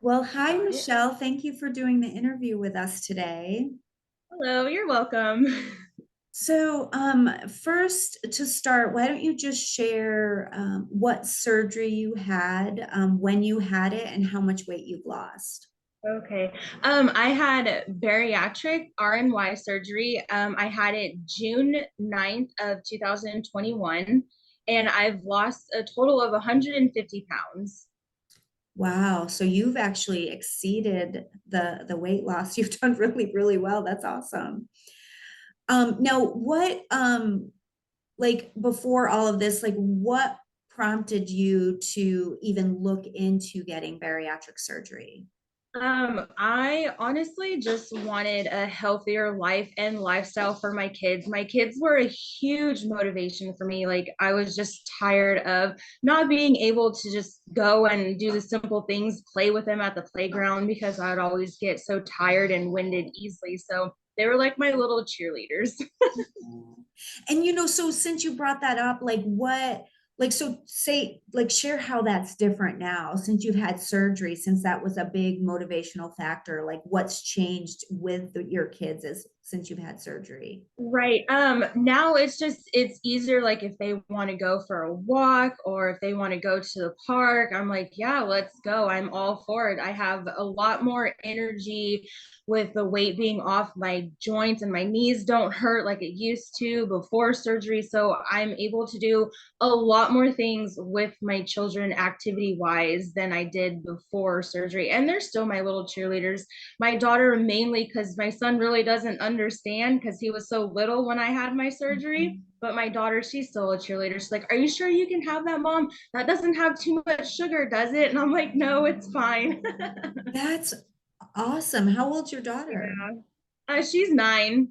Well, hi, Got it. Michelle. Thank you for doing the interview with us today. Hello, you're welcome. First to start, why don't you just share what surgery you had, when you had it, and how much weight you've lost? Okay. I had bariatric RNY surgery. I had it June 9th of 2021, and I've lost a total of 150 pounds. Wow, so you've actually exceeded the weight loss. You've done really, really well. That's awesome. Now, like before all of this, like what prompted you to even look into getting bariatric surgery? I honestly just wanted a healthier life and lifestyle for my kids. My kids were a huge motivation for me. Like, I was just tired of not being able to just go and do the simple things, play with them at the playground because I would always get so tired and winded easily. So they were like my little cheerleaders. And so since you brought that up, like so say, like share how that's different now since you've had surgery, since that was a big motivational factor, like what's changed with your kids as since you've had surgery? Right. Now it's easier like if they want to go for a walk or if they want to go to the park, I'm like, yeah, let's go. I'm all for it. I have a lot more energy with the weight being off. My joints and my knees don't hurt like it used to before surgery. So I'm able to do a lot more things with my children activity wise than I did before surgery. And they're still my little cheerleaders. My daughter mainly because my son really doesn't understand because he was so little when I had my surgery. But my daughter, she's still a cheerleader. She's like, "Are you sure you can have that, mom? That doesn't have too much sugar, does it?" And I'm like, "No, it's fine." That's awesome. How old's your daughter? Yeah. She's 9.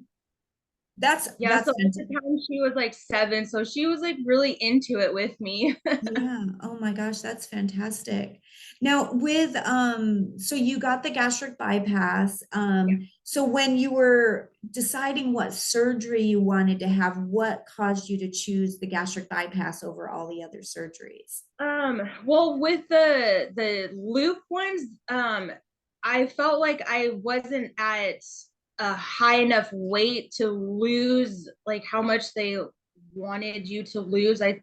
That's Yeah, that's so at the time she was like 7, so she was like really into it with me. Yeah. Oh my gosh, that's fantastic. Now with so you got the gastric bypass. So when you were deciding what surgery you wanted to have, what caused you to choose the gastric bypass over all the other surgeries? Well, with the loop ones, I felt like I wasn't at a high enough weight to lose like how much they wanted you to lose. I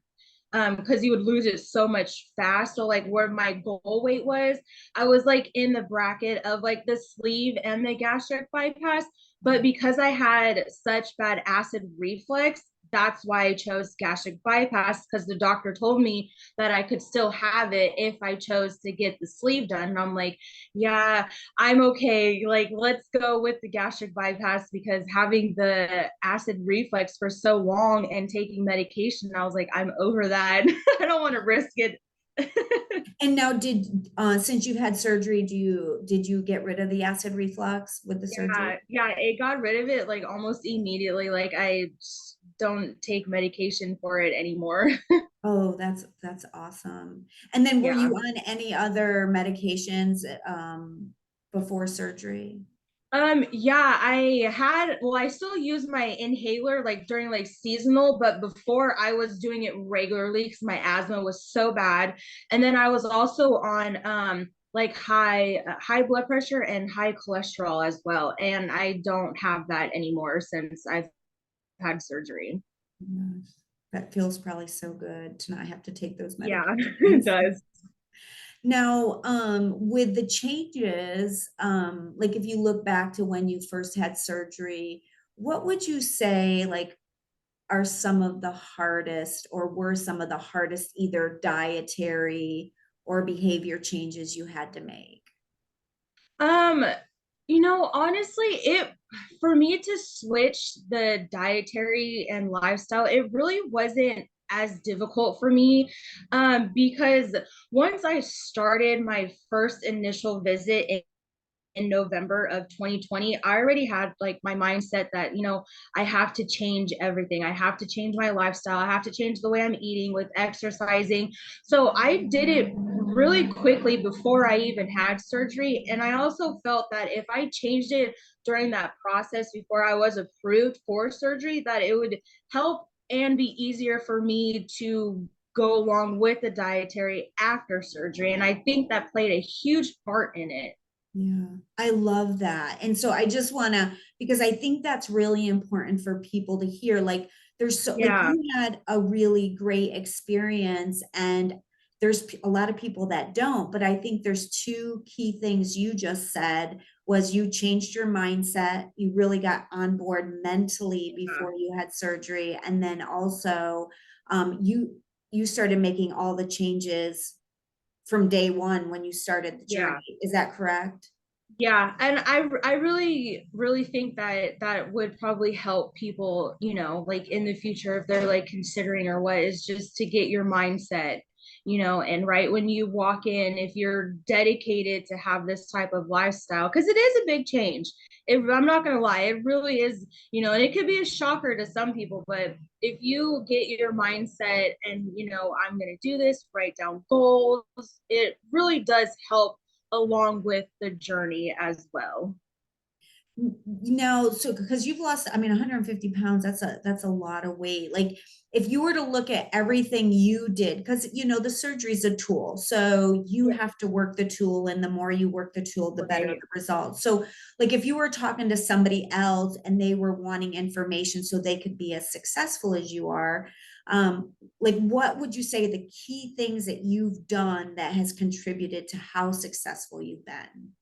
because you would lose it so much fast. So like where my goal weight was, I was like in the bracket of like the sleeve and the gastric bypass. But because I had such bad acid reflux, that's why I chose gastric bypass because the doctor told me that I could still have it if I chose to get the sleeve done. And I'm like, yeah, I'm okay. Like, let's go with the gastric bypass because having the acid reflux for so long and taking medication, I was like, I'm over that. I don't want to risk it. And now since you've had surgery, did you get rid of the acid reflux with the surgery? Yeah, it got rid of it like almost immediately. Like, I don't take medication for it anymore. Oh, that's awesome. And then were you Yeah. on any other medications before surgery? Yeah, I still use my inhaler like during like seasonal, but before I was doing it regularly because my asthma was so bad. And then I was also on like high blood pressure and high cholesterol as well. And I don't have that anymore since I've had surgery. Gosh, that feels probably so good to not have to take those Yeah, it medications. does. Now, with the changes, like if you look back to when you first had surgery, what would you say like are some of the hardest or were some of the hardest either dietary or behavior changes you had to make? Um, honestly, it for me to switch the dietary and lifestyle, it really wasn't as difficult for me because once I started my first initial visit in November of 2020, I already had like my mindset that, I have to change everything. I have to change my lifestyle. I have to change the way I'm eating with exercising. So I did it really quickly before I even had surgery. And I also felt that if I changed it during that process before I was approved for surgery, that it would help and be easier for me to go along with the dietary after surgery. And I think that played a huge part in it. Yeah, I love that. And so I just want to, because I think that's really important for people to hear. Like, there's so, like, Yeah. you had a really great experience, and there's a lot of people that don't. But I think there's two key things you just said was you changed your mindset. You really got on board mentally before you had surgery. And then also, you started making all the changes from day one when you started the Yeah. journey. Is that correct? Yeah, and I really think that that would probably help people, you know, like in the future if they're like considering or what, is just to get your mindset, you know, and right when you walk in, if you're dedicated to have this type of lifestyle, because it is a big change. I'm not gonna lie, it really is, you know, and it could be a shocker to some people, but if you get your mindset and, you know, I'm gonna do this, write down goals, it really does help along with the journey as well. No, so because you've lost, I mean, 150 pounds, that's a lot of weight. Like, if you were to look at everything you did, because the surgery is a tool, so you Yeah. have to work the tool, and the more you work the tool, the better Right. the results. So, like, if you were talking to somebody else and they were wanting information so they could be as successful as you are, like, what would you say the key things that you've done that has contributed to how successful you've been?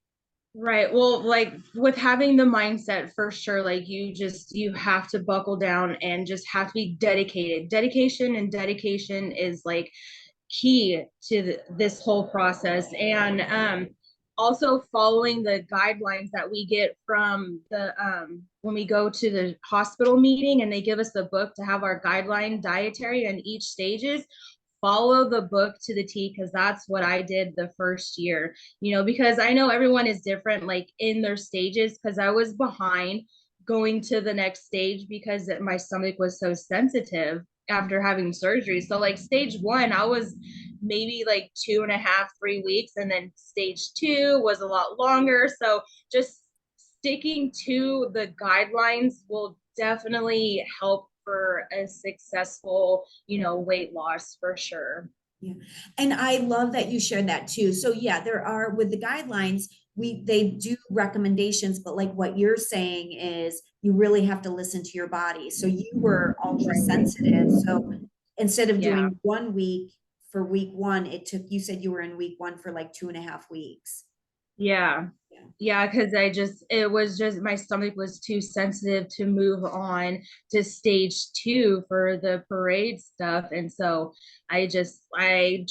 Right. Well, like with having the mindset for sure, like you have to buckle down and just have to be dedicated. Dedication and dedication is like key to this whole process. And also following the guidelines that we get from the when we go to the hospital meeting and they give us the book to have our guideline dietary and each stages, follow the book to the T, because that's what I did the first year, you know, because I know everyone is different, like in their stages, because I was behind going to the next stage because my stomach was so sensitive after having surgery. So, like, stage one, I was maybe like 2.5, 3 weeks, and then stage two was a lot longer. So, just sticking to the guidelines will definitely help for a successful, you know, weight loss for sure. Yeah. And I love that you shared that too. So yeah, there are with the guidelines, they do recommendations, but like what you're saying is you really have to listen to your body. So you were ultra Right. sensitive. So instead of Yeah. doing 1 week for week one, you said you were in week one for like 2.5 weeks. Yeah. Yeah. Yeah, because it was just my stomach was too sensitive to move on to stage two for the parade stuff. And so I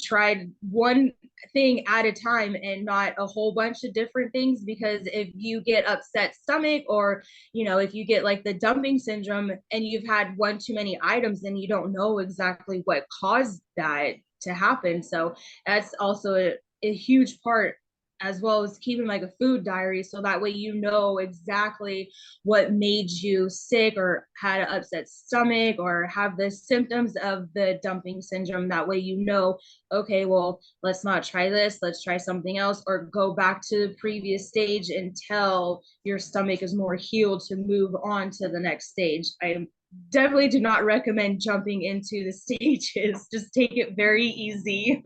tried one thing at a time and not a whole bunch of different things, because if you get upset stomach, or, you know, if you get like the dumping syndrome and you've had one too many items, then you don't know exactly what caused that to happen. So that's also a huge part, as well as keeping like a food diary, so that way you know exactly what made you sick or had an upset stomach or have the symptoms of the dumping syndrome. That way you know, okay, well, let's not try this, let's try something else, or go back to the previous stage until your stomach is more healed to move on to the next stage. I definitely do not recommend jumping into the stages. Just take it very easy.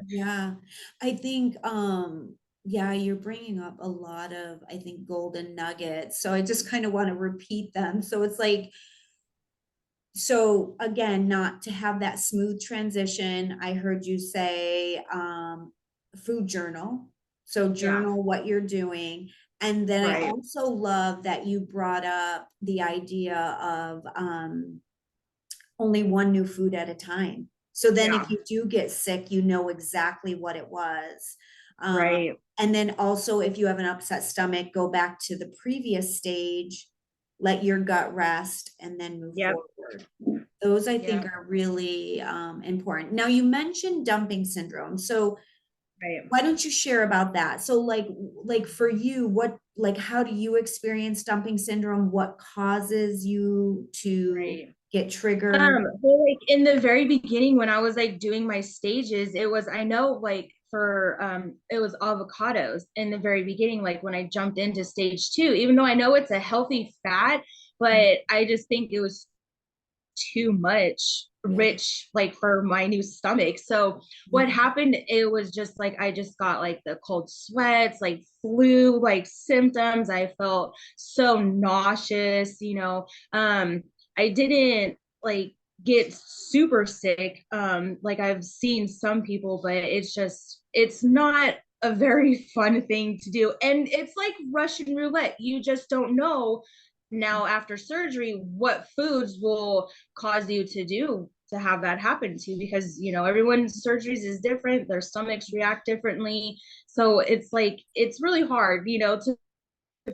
Yeah. I think yeah, you're bringing up a lot of, I think, golden nuggets. So I just kind of want to repeat them. So it's like, so again, not to have that smooth transition. I heard you say food journal. So Yeah. journal what you're doing. And then I Right. also love that you brought up the idea of only one new food at a time. So then if Yeah. you do get sick, you know exactly what it was. Um, Right. and then also, if you have an upset stomach, go back to the previous stage, let your gut rest, and then move Yep. forward. Those I think Yep. are really important. Now, you mentioned dumping syndrome. So Right. why don't you share about that? So like for you, how do you experience dumping syndrome? What causes you to Right. get triggered? Well, like in the very beginning when I was like doing my stages, it was, I know, like for it was avocados in the very beginning, like when I jumped into stage two, even though I know it's a healthy fat, but I just think it was too much Yeah. rich like for my new stomach. So what Yeah. happened, it was just like I just got like the cold sweats, like flu like symptoms. I felt so nauseous, I didn't like get super sick like I've seen some people, but it's not a very fun thing to do. And it's like Russian roulette. You just don't know now after surgery what foods will cause you to have that happen to you, because everyone's surgeries is different, their stomachs react differently. So it's like it's really hard to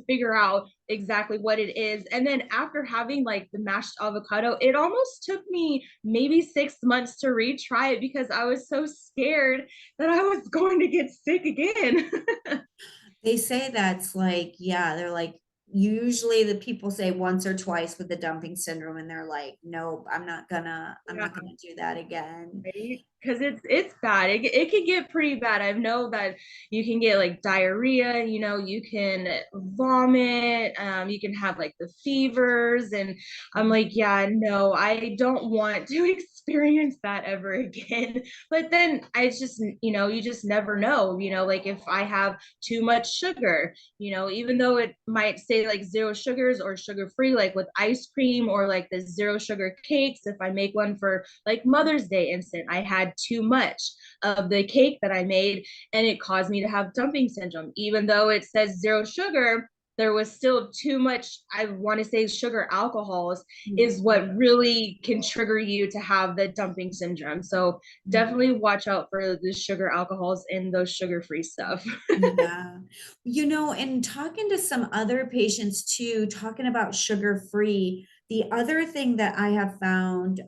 figure out exactly what it is. And then after having like the mashed avocado, it almost took me maybe 6 months to retry it because I was so scared that I was going to get sick again. They say that's like, yeah, they're like, usually the people say once or twice with the dumping syndrome, and they're like, nope, I'm Yeah. not gonna do that again. Right? Because it's bad. It can get pretty bad. I know that you can get like diarrhea, you can vomit, you can have like the fevers. And I'm like, yeah, no, I don't want to experience that ever again. But then I just, you just never know, like if I have too much sugar, even though it might say like zero sugars or sugar free, like with ice cream or like the zero sugar cakes, if I make one for like Mother's Day instant, I had too much of the cake that I made, and it caused me to have dumping syndrome. Even though it says zero sugar, there was still too much, I want to say sugar alcohols is Mhm. what really can trigger you to have the dumping syndrome. So definitely watch out for the sugar alcohols and those sugar free stuff. Yeah. And talking to some other patients too, talking about sugar free, the other thing that I have found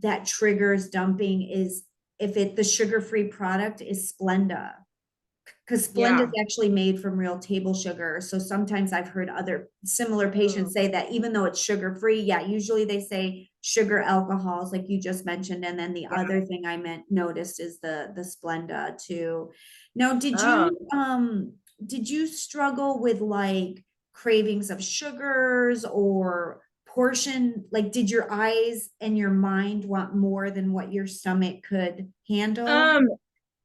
that triggers dumping is if the sugar free product is Splenda, because Splenda is Yeah. actually made from real table sugar. So sometimes I've heard other similar patients say that even though it's sugar free, yeah, usually they say sugar alcohols, like you just mentioned. And then the Yeah. other thing I noticed is the Splenda too. Now, Oh. did you struggle with like cravings of sugars or portion? Like, did your eyes and your mind want more than what your stomach could handle? Um,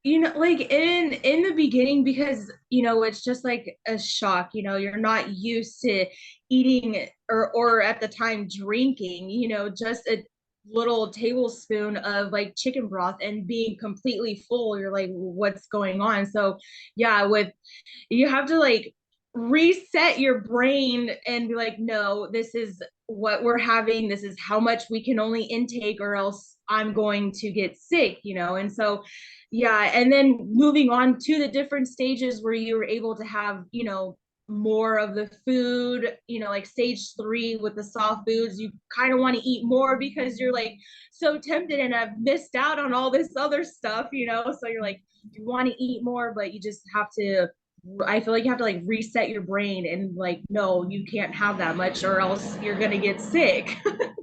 like in the beginning, because it's just like a shock, you're not used to eating or at the time drinking, just a little tablespoon of like chicken broth and being completely full. You're like, what's going on? So yeah, with you have to like reset your brain and be like, no, this is what we're having, this is how much we can only intake, or else I'm going to get sick. And so yeah, and then moving on to the different stages where you were able to have more of the food, like stage 3 with the soft foods, you kind of want to eat more because you're like so tempted and I've missed out on all this other stuff, so you're like you want to eat more, but you just have to, I feel like you have to like reset your brain and like, no, you can't have that much or else you're gonna get sick.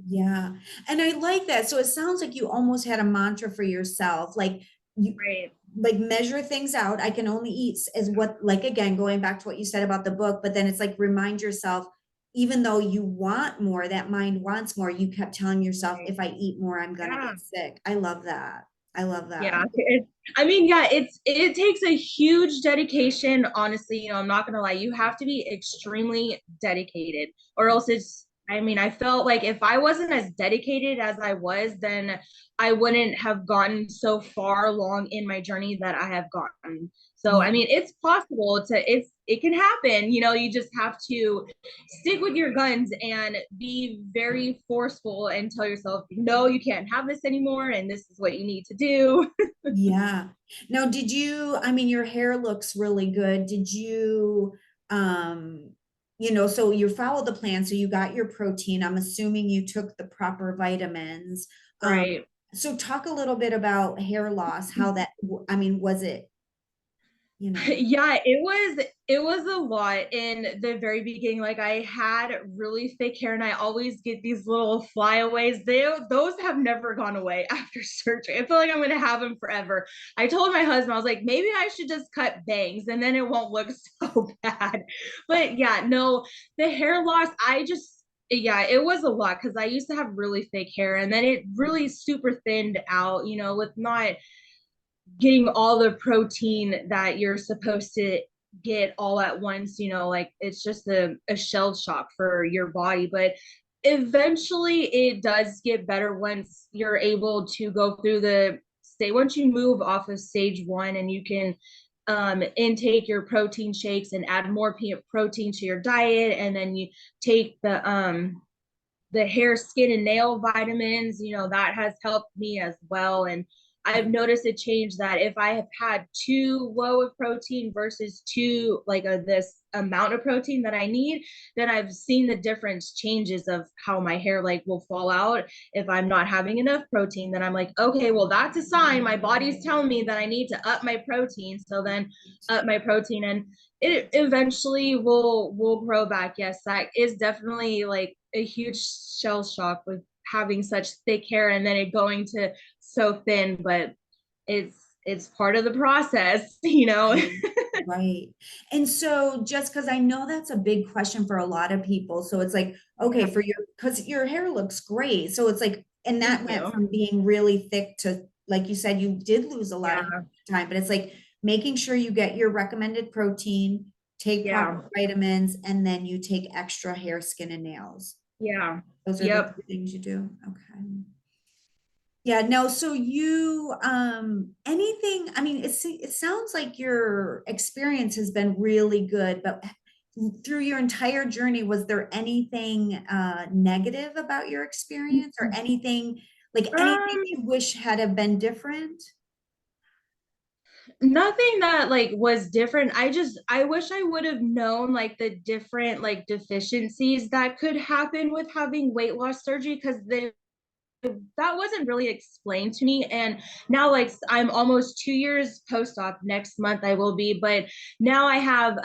Yeah. And I like that. So it sounds like you almost had a mantra for yourself. Like you Right. like measure things out. I can only eat as what, like, again, going back to what you said about the book, but then it's like remind yourself, even though you want more, that mind wants more, you kept telling yourself, Right. if I eat more, I'm gonna Yeah. get sick. I love that. I love that. Yeah. I mean, yeah, it takes a huge dedication, honestly. I'm not gonna lie. You have to be extremely dedicated, or else it's, I mean, I felt like if I wasn't as dedicated as I was, then I wouldn't have gotten so far along in my journey that I have gotten. So, Yeah. I mean, it's possible it can happen. You just have to stick with your guns and be very forceful and tell yourself, no, you can't have this anymore, and this is what you need to do. Yeah. Now, I mean, your hair looks really good. Did you, um, so you followed the plan, so you got your protein. I'm assuming you took the proper vitamins. Um, Right. so talk a little bit about hair loss, how that, I mean, was it, you know, Yeah, it was a lot in the very beginning. Like I had really thick hair and I always get these little flyaways. Those have never gone away after surgery. I feel like I'm gonna have them forever. I told my husband, I was like, maybe I should just cut bangs and then it won't look so bad. But yeah, no, the hair loss, yeah, it was a lot because I used to have really thick hair and then it really super thinned out, with not getting all the protein that you're supposed to get all at once, like it's just a shell shock for your body. But eventually it does get better once you're able to go through once you move off of stage one and you can intake your protein shakes and add more protein to your diet, and then you take the hair, skin, and nail vitamins, that has helped me as well. And I've noticed a change that if I have had too low of protein versus too like this amount of protein that I need, then I've seen the difference changes of how my hair like will fall out. If I'm not having enough protein, then I'm like, okay, well that's a sign my body's telling me that I need to up my protein. So then up my protein, and it eventually will grow back. Yes, that is definitely like a huge shell shock with having such thick hair and then it going to so thin, but it's part of the process, Right. Right. And so just because I know that's a big question for a lot of people. So it's like, okay, Yeah, for because your hair looks great. So it's like, and thank that went you. from being really thick to, like you said, you did lose a lot of Yeah, time, but it's like making sure you get your recommended protein, take proper yeah, vitamins, and then you take extra hair, skin, and nails. yeah, Those are the yep. two things you do. Okay. Yeah, no, so you anything, I mean, it sounds like your experience has been really good, but through your entire journey, was there anything negative about your experience or anything like anything um you wish had have been different? Nothing that like was different. I wish I would have known like the different like deficiencies that could happen with having weight loss surgery, because that wasn't really explained to me. And now like I'm almost 2 years post-op. Next month I will be, but now I have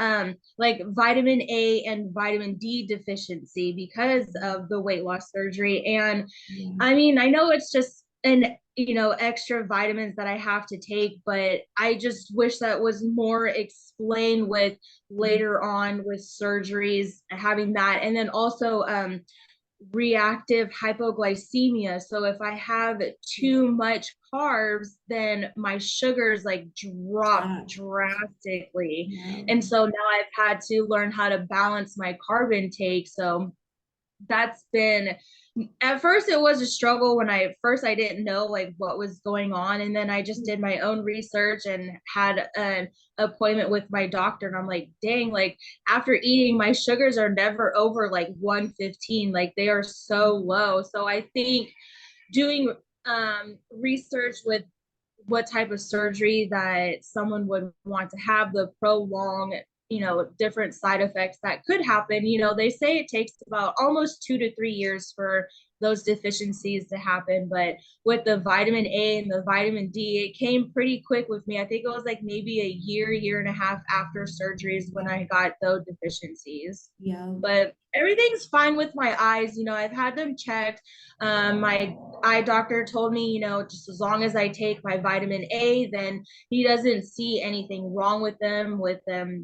like vitamin A and vitamin D deficiency because of the weight loss surgery. And Yeah. I mean, I know it's just an extra vitamins that I have to take, but I just wish that was more explained with later on with surgeries having that. And then also reactive hypoglycemia. So if I have too much carbs, then my sugars like drop Stop. drastically. No. And so now I've had to learn how to balance my carb intake. So that's been, at first it was a struggle when I didn't know like what was going on, and then I just did my own research and had an appointment with my doctor, and I'm like, dang, like after eating my sugars are never over like 115, like they are so low. So I think doing research with what type of surgery that someone would want to have, the prolonged, different side effects that could happen. They say it takes about almost 2 to 3 years for those deficiencies to happen. But with the vitamin A and the vitamin D, it came pretty quick with me. I think it was like maybe a year and a half after surgeries when I got those deficiencies. Yeah. But everything's fine with my eyes. I've had them checked. My eye doctor told me, just as long as I take my vitamin A, then he doesn't see anything wrong with them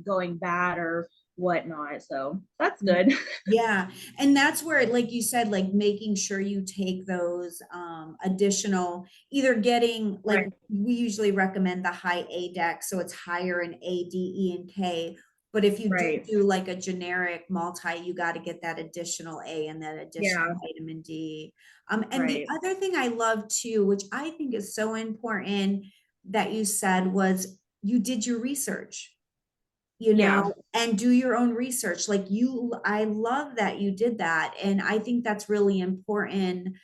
going bad or whatnot. So that's good. Yeah. And that's where, like you said, like making sure you take those additional, either getting like Right. we usually recommend the high ADEX, so it's higher in A, D, E, and K. But if you do Right. do like a generic multi, you got to get that additional A and that additional Yeah. vitamin D. And the Right. other thing I love too, which I think is so important that you said, was you did your research, Yeah. and do your own research. Like I love that you did that. And I think that's really important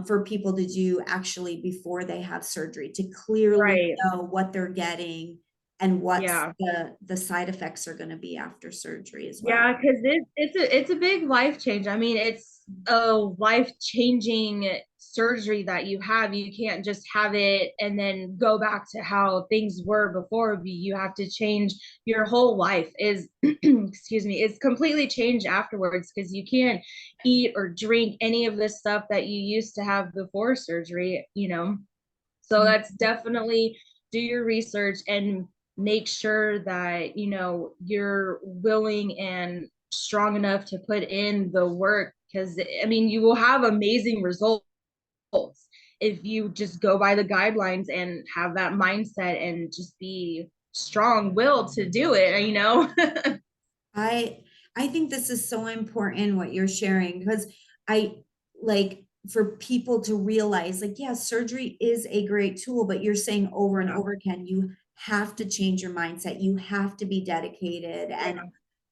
for people to do actually before they have surgery, to clearly Right. know what they're getting and what's Yeah. the side effects are going to be after surgery as well. Yeah, because it's a big life change. I mean, it's a life changing surgery that you have. You can't just have it and then go back to how things were before. You have to change your whole life. Is excuse me, it's completely changed afterwards, because you can't eat or drink any of this stuff that you used to have before surgery. So that's definitely, do your research and make sure that, you're willing and strong enough to put in the work, because I mean, you will have amazing results if you just go by the guidelines and have that mindset and just be strong willed to do it, you know? I I think this is so important what you're sharing because I like for people to realize like yeah, surgery is a great tool, but you're saying over and Yeah. over again you have to change your mindset. You have to be dedicated. And Yeah.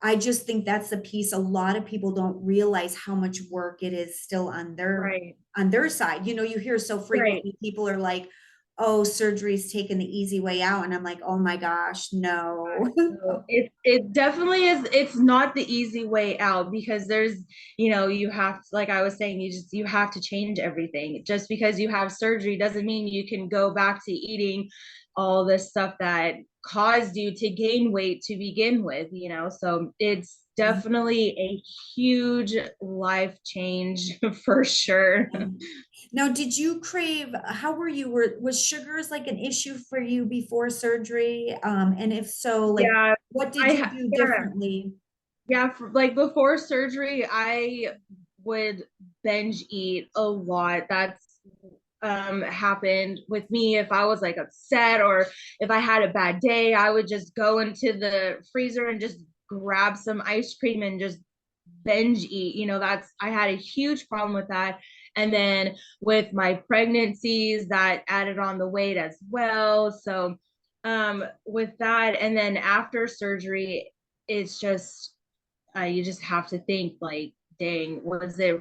I just think that's the piece a lot of people don't realize how much work it is still Right. on their side. You know, you hear so Right. frequently people are like, "Oh, surgery's taking the easy way out." And I'm like, "Oh my gosh, no." No, it definitely is. It's not the easy way out because there's, you have to, like I was saying, you have to change everything. Just because you have surgery doesn't mean you can go back to eating all this stuff that caused you to gain weight to begin with. So it's definitely a huge life change for sure. Now, did you crave, how were you, was sugars like an issue for you before surgery? And if so, like, Yeah, what did you do yeah. differently? Yeah, like before surgery, I would binge eat a lot. That's happened with me if I was like upset or if I had a bad day, I would just go into the freezer and just grab some ice cream and just binge eat. That's I had a huge problem with that. And then with my pregnancies, that added on the weight as well. So with that, and then after surgery, it's just you just have to think like, dang, was it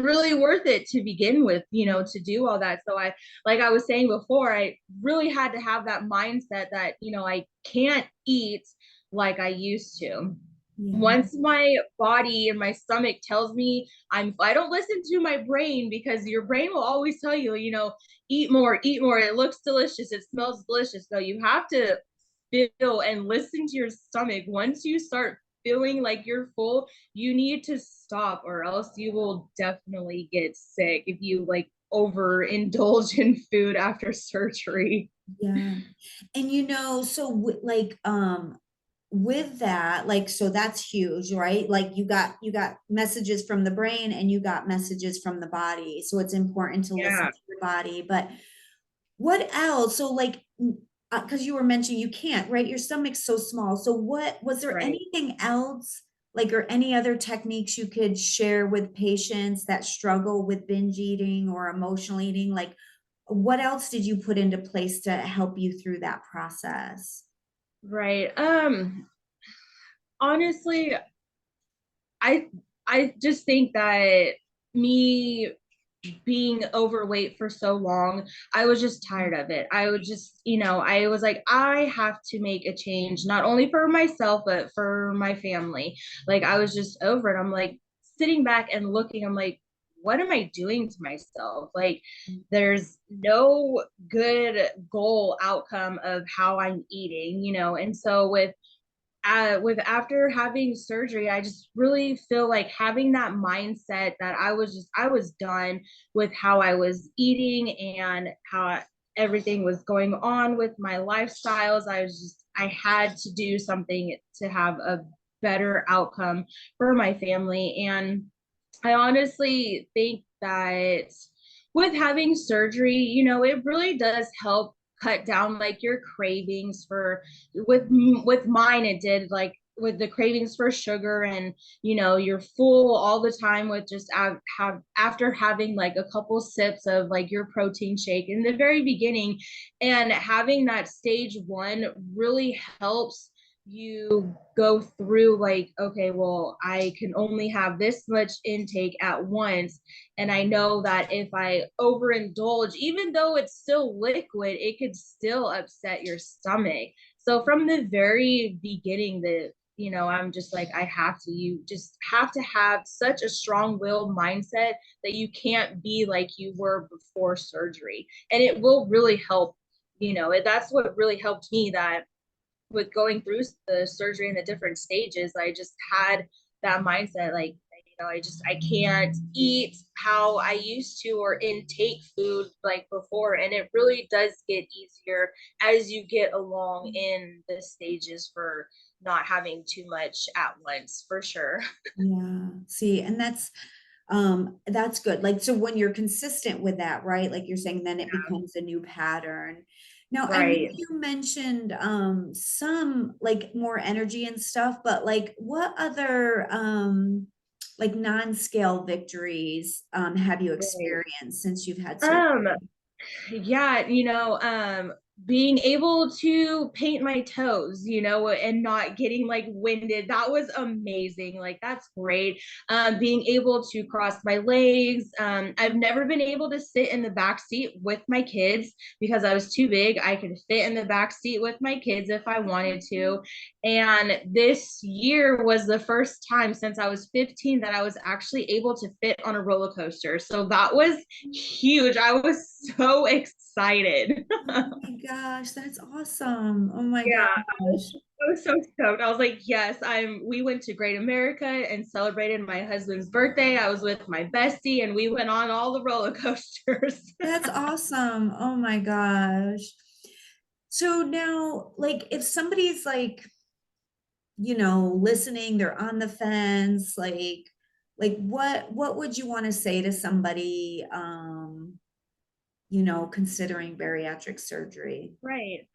really worth it to begin with, to do all that. So I, like I was saying before, I really had to have that mindset that I can't eat like I used to. Yeah, Once my body and my stomach tells me I don't listen to my brain, because your brain will always tell you, eat more, eat more, it looks delicious, it smells delicious. So you have to feel and listen to your stomach. Once you start feeling like you're full, you need to stop, or else you will definitely get sick if you like overindulge in food after surgery. yeah. And so with that, like, so that's huge, right? Like you got messages from the brain and you got messages from the body. So it's important to listen Yeah, to your body. But what else? So like, because you were mentioning you can't, right? Your stomach's so small. So what was there right. anything else, like, or any other techniques you could share with patients that struggle with binge eating or emotional eating? Like, what else did you put into place to help you through that process? Right. Honestly, I I just think that me being overweight for so long, I was just tired of it. I would just, I was like, I have to make a change, not only for myself, but for my family. Like, I was just over it. I'm like, sitting back and looking, I'm like, what am I doing to myself? Like, there's no good goal outcome of how I'm eating. And so with after having surgery, I just really feel like having that mindset that I was done with how I was eating and how everything was going on with my lifestyles. I had to do something to have a better outcome for my family. And I honestly think that with having surgery, it really does help cut down like your cravings for with mine. It did, like with the cravings for sugar, and you're full all the time with just have after having like a couple sips of like your protein shake in the very beginning. And having that stage 1 really helps you go through like, okay, well, I can only have this much intake at once. And I know that if I overindulge, even though it's still liquid, it could still upset your stomach. So from the very beginning, I'm just like, you just have to have such a strong willed mindset that you can't be like you were before surgery. And it will really help. That's what really helped me, that with going through the surgery and the different stages, I just had that mindset like, I can't eat how I used to or intake food like before. And it really does get easier as you get along in the stages for not having too much at once, for sure. Yeah. See, and That's good. Like, so when you're consistent with that, right? Like you're saying, then it becomes a new pattern. Now, I know Right. you mentioned some like more energy and stuff, but like what other like non-scale victories have you Right. experienced since you've had surgery? Um, yeah, being able to paint my toes, and not getting like winded, that was amazing. Like that's great. Being able to cross my legs. I've never been able to sit in the back seat with my kids because I was too big. I could fit in the back seat with my kids if I wanted to. And this year was the first time since I was 15 that I was actually able to fit on a roller coaster. So that was huge. I was so excited. Oh my gosh, that's awesome. Oh my Yeah, gosh. I was so stoked. I was like, yes, we went to Great America and celebrated my husband's birthday. I was with my bestie and we went on all the roller coasters. That's awesome. Oh my gosh. So now, like, if somebody's like, listening, they're on the fence, like what would you want to say to somebody, considering bariatric surgery? Right.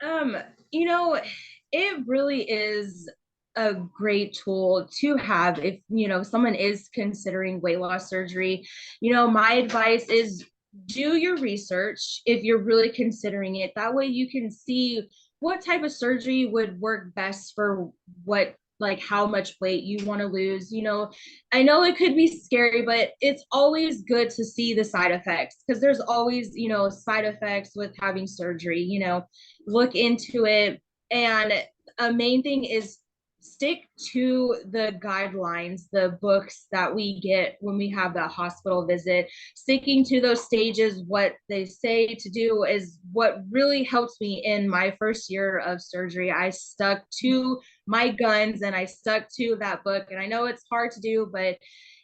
You know, it really is a great tool to have if, someone is considering weight loss surgery. My advice is do your research if you're really considering it. That way you can see what type of surgery would work best for what like how much weight you want to lose. I know it could be scary, but it's always good to see the side effects because there's always, side effects with having surgery. Look into it. And a main thing is stick to the guidelines, the books that we get when we have the hospital visit. Sticking to those stages, what they say to do, is what really helped me in my first year of surgery. I stuck to my guns and I stuck to that book. And I know it's hard to do, but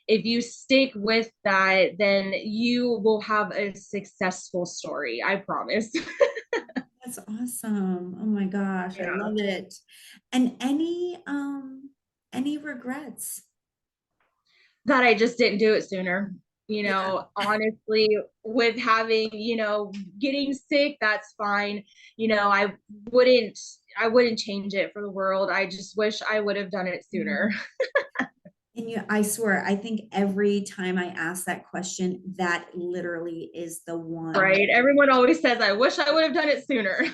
if you stick with that, then you will have a successful story. I promise. That's awesome. Oh my gosh, I Yeah. love it. And any regrets? That I just didn't do it sooner. Yeah. Honestly, with having, getting sick, that's fine. I wouldn't I wouldn't change it for the world. I just wish I would have done it sooner. And I swear, I think every time I ask that question, that literally is the one. Right. Everyone always says, I wish I would have done it sooner.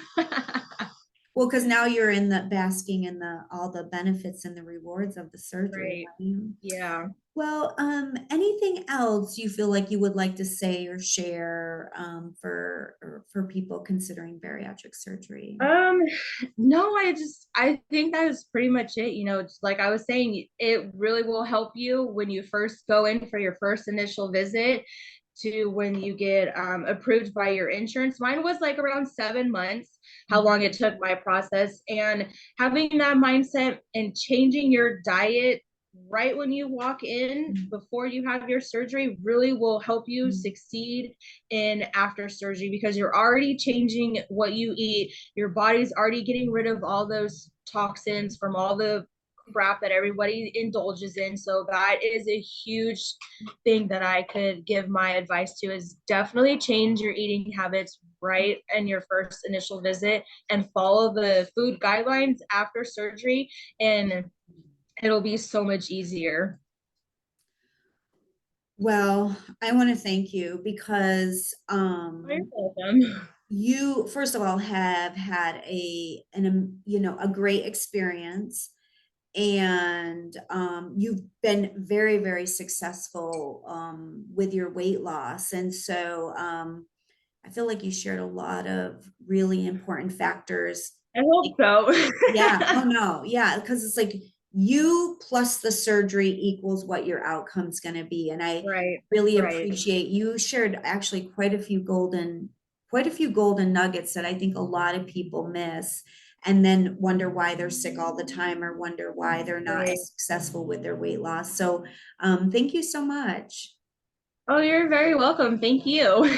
Well, because now you're in the basking in the all the benefits and the rewards of the surgery, Right. right? Yeah. Well, anything else you feel like you would like to say or share for people considering bariatric surgery? Um, no, I think that is pretty much it. Just like I was saying, it really will help you when you first go in for your first initial visit to when you get approved by your insurance. Mine was like around 7 months, how long it took my process. And having that mindset and changing your diet right when you walk in before you have your surgery really will help you succeed in after surgery because you're already changing what you eat. Your body's already getting rid of all those toxins from all the crap that everybody indulges in. So that is a huge thing that I could give my advice to is definitely change your eating habits right in your first initial visit and follow the food guidelines after surgery, and it'll be so much easier. Well, I want to thank you because You're welcome. you first of all have had a great experience, and you've been very, very successful with your weight loss. And so I feel like you shared a lot of really important factors. I hope so. Yeah, oh no, yeah, because it's like you plus the surgery equals what your outcome's going to be. And I Right, really right, appreciate you shared actually quite a few golden nuggets that I think a lot of people miss and then wonder why they're sick all the time or wonder why they're not right. as successful with their weight loss. So thank you so much. Oh, you're very welcome. Thank you.